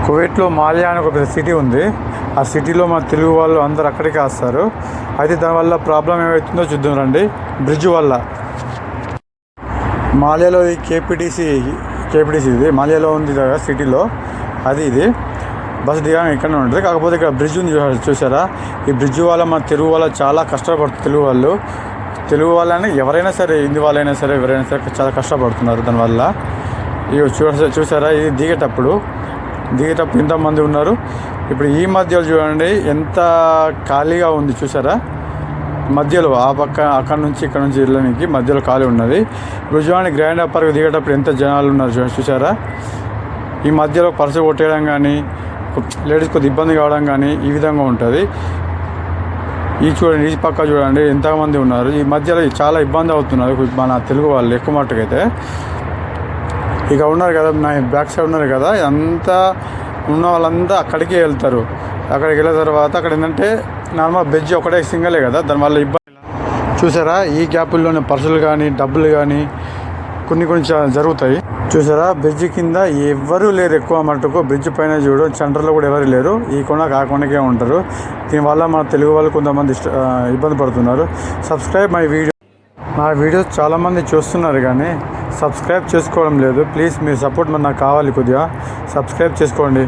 కువైట్లో మాలియా అని ఒక సిటీ ఉంది. ఆ సిటీలో మన తెలుగు వాళ్ళు అందరూ అక్కడికే వస్తారు. అయితే దానివల్ల ప్రాబ్లం ఏమవుతుందో చూద్దాం రండి. బ్రిడ్జ్ వల్ల మాలియాలో ఈ కేపీటీసీ ఇది మాలియాలో ఉంది కదా సిటీలో, అది ఇది బస్ దిగానే ఇక్కడనే ఉంటుంది. కాకపోతే ఇక్కడ బ్రిడ్జ్ ఉంది చూసారా. ఈ బ్రిడ్జ్ వల్ల మన తెలుగు వాళ్ళ చాలా కష్టపడుతుంది. తెలుగు వాళ్ళని ఎవరైనా సరే, హిందీ వాళ్ళైనా సరే, ఎవరైనా సరే చాలా కష్టపడుతున్నారు దానివల్ల. ఇవి చూసారా, ఇది దిగేటప్పుడు ఎంతమంది ఉన్నారు. ఇప్పుడు ఈ మధ్యలో చూడండి ఎంత ఖాళీగా ఉంది చూసారా. మధ్యలో ఆ పక్క అక్కడ నుంచి ఇక్కడ నుంచి వెళ్ళడానికి మధ్యలో ఖాళీ ఉన్నది. ఇప్పుడు చూడండి గ్రాండ్ పార్క్ దిగేటప్పుడు ఎంత జనాలు ఉన్నారు చూసారా. ఈ మధ్యలో పర్సు కొట్టేయడం కానీ, లేడీస్ కొద్ది ఇబ్బంది కావడం కానీ ఈ విధంగా ఉంటుంది. చూడండి ఈ పక్క చూడండి ఎంతమంది ఉన్నారు. ఈ మధ్యలో చాలా ఇబ్బంది అవుతున్నారు మన తెలుగు వాళ్ళు ఎక్కువ మట్టుకైతే. ఇక ఉన్నారు కదా నా బ్యాక్ సైడ్ ఉన్నారు కదా, అంతా ఉన్న వాళ్ళంతా అక్కడికే వెళ్తారు. అక్కడికి వెళ్ళిన తర్వాత అక్కడ ఏంటంటే నార్మల్ బ్రిడ్జ్ ఒకటే సింగలే కదా, దానివల్ల ఇబ్బంది. చూసారా ఈ గ్యాపుల్లోనే పర్సులు కానీ డబ్బులు కానీ కొన్ని జరుగుతాయి. చూసారా బ్రిడ్జ్ కింద ఎవరు లేరు ఎక్కువ మట్టుకు. బ్రిడ్జ్ పైన చూడు సెంటర్లో కూడా ఎవరు లేరు. ఈ కొండ ఆ కొండకే ఉంటారు. దీనివల్ల మన తెలుగు వాళ్ళు కొంతమంది ఇబ్బంది పడుతున్నారు. సబ్స్క్రైబ్ మా వీడియోస్ చాలామంది చూస్తున్నారు కానీ సబ్స్క్రైబ్ చేసుకోవడం లేదు. ప్లీజ్ మీ సపోర్ట్ నాకు కావాలి, కొద్దిగా సబ్స్క్రైబ్ చేసుకోండి.